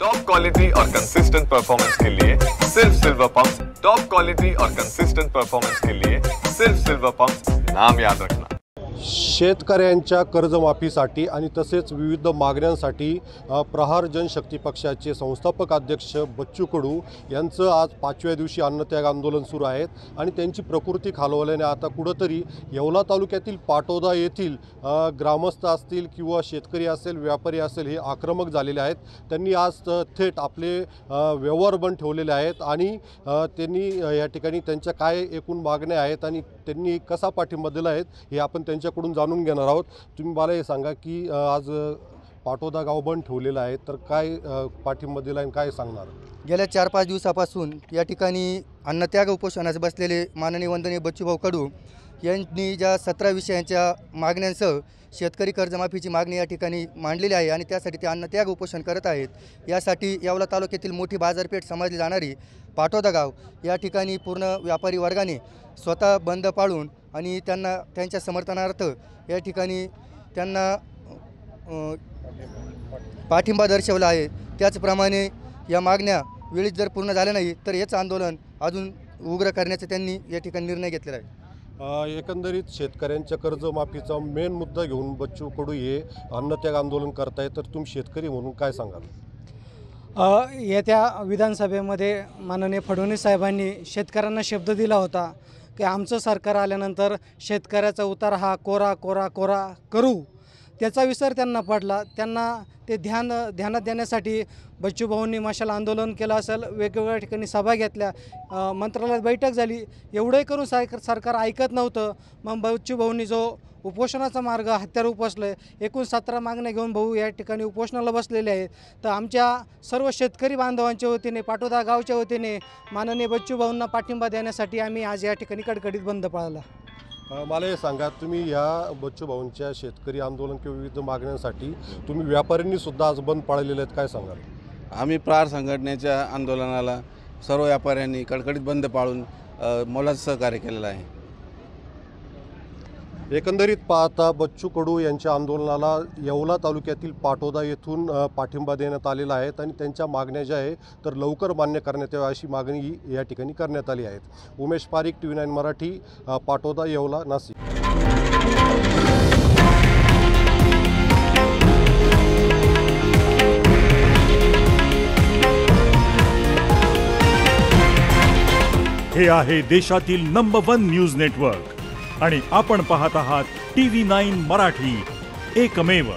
Top quality और consistent performance के लिए सिर्फ सिल्वर पंप्स। टॉप क्वालिटी और कंसिस्टेंट परफॉर्मेंस के लिए सिर्फ सिल्वर पंप्स, नाम याद रखना। शेतकऱ्यांच्या कर्जमाफीसाठी आणि तसेच विविध मागण्यांसाठी प्रहार जनशक्ती पक्षाचे संस्थापक अध्यक्ष बच्चू कडू यांचं आज 5व्या दिवशी अन्नत्याग आंदोलन सुरू आहे आणि त्यांची प्रकृती खालवल्याने आता कुठंतरी येवला तालुक्यातील पाटोदा येथील ग्रामस्थ असतील किंवा शेतकरी असेल, व्यापारी असेल, हे आक्रमक झालेले आहेत। त्यांनी आज थेट आपले व्यवहार बंद ठेवलेले आहेत आणि त्यांनी या ठिकाणी त्यांच्या काय एकूण मागण्या आहेत आणि त्यांनी कसा पाठिंबा दिला आहे हे आपण त्यांच्याकडून जाणून घेणार आहोत। तुम्ही मला हे सांगा की आज पाटोदा गाव बंद ठेवलेलं आहे, तर काय पाठिंबा दिला आणि काय सांगणार? गेल्या 4-5 दिवसापासून या ठिकाणी अन्नत्याग उपोषणास बसलेले माननीय वंदनीय बच्चूभाऊ कडू यांनी ज्या 17 विषयांच्या मागण्यांसह शेतकरी कर्जमाफीची मागणी या ठिकाणी मांडलेली आहे आणि त्यासाठी ते अन्नत्याग उपोषण करत आहेत। यासाठी येवला तालुक्यातील मोठी बाजारपेठ समजली जाणारी पाटोदा गाव या ठिकाणी पूर्ण व्यापारी वर्गाने स्वतः बंद पाळून आणि त्यांच्या समर्थनार्थ या ठिकाणी त्यांना पाठिंबा दर्शवला आहे। त्याचप्रमाणे या मागण्या वेळीच जर पूर्ण झाल्या नाही तर हेच आंदोलन अजून उग्र करण्याचा त्यांनी या ठिकाणी निर्णय घेतलेला आहे। एकंदरीत शेतकऱ्यांच्या कर्जमाफीचा मेन मुद्दा घेऊन बच्चू कडू हे अन्नत्याग आंदोलन करताय, तर तुम्ही शेतकरी म्हणून काय सांगाल? येत्या विधानसभेमध्ये माननीय फडणवीस साहेबांनी शेतकऱ्यांना शब्द दिला होता की आमचं सरकार आल्यानंतर शेतकऱ्याचा उतार हा कोरा कोरा कोरा करू। त्याचा विसर त्यांना पडला। त्यांना ते ध्यानात देण्यासाठी बच्चूभाऊंनी मशाल आंदोलन केलं असेल, वेगवेगळ्या ठिकाणी सभा घेतल्या, मंत्रालयात बैठक झाली, एवढंही करून सरकार ऐकत नव्हतं। मग बच्चूभाऊंनी जो उपोषणाचा मार्ग हत्यार उपसलं आहे, एकूण 17 मागण्या घेऊन भाऊ या ठिकाणी उपोषणाला बसलेले आहेत। तर आमच्या सर्व शेतकरी बांधवांच्या वतीने, पाटोदा गावच्या वतीने माननीय बच्चूभाऊंना पाठिंबा देण्यासाठी आम्ही आज या ठिकाणी कडकडीत बंद पाळला। मला हे सांगा, तुम्ही ह्या बच्चूभाऊंच्या शेतकरी आंदोलन किंवा विविध मागण्यांसाठी तुम्ही व्यापाऱ्यांनी सुद्धा आज बंद पाळलेले आहेत, काय सांगाल? आम्ही प्रहार संघटनेच्या आंदोलनाला सर्व व्यापाऱ्यांनी कडकडीत बंद पाळून मोलाचं सहकार्य केलेलं आहे। एकंदरीत पाहता बच्चू कडू यांच्या आंदोलनाला येवला तालुक्यातील पाटोदा येथून पाठिंबा देण्यात आलेला आहे आणि त्यांच्या मागण्या ज्या आहे तर लवकर मान्य करण्यात यावी अशी मागणी या ठिकाणी करण्यात आली आहे। उमेश पारिक, TV9 मराठी, पाटोदा, येवला, नाशिक। हे आहे देशातील नंबर 1 न्यूज नेटवर्क आणि आपण पाहत आहात TV9 मराठी, एकमेव।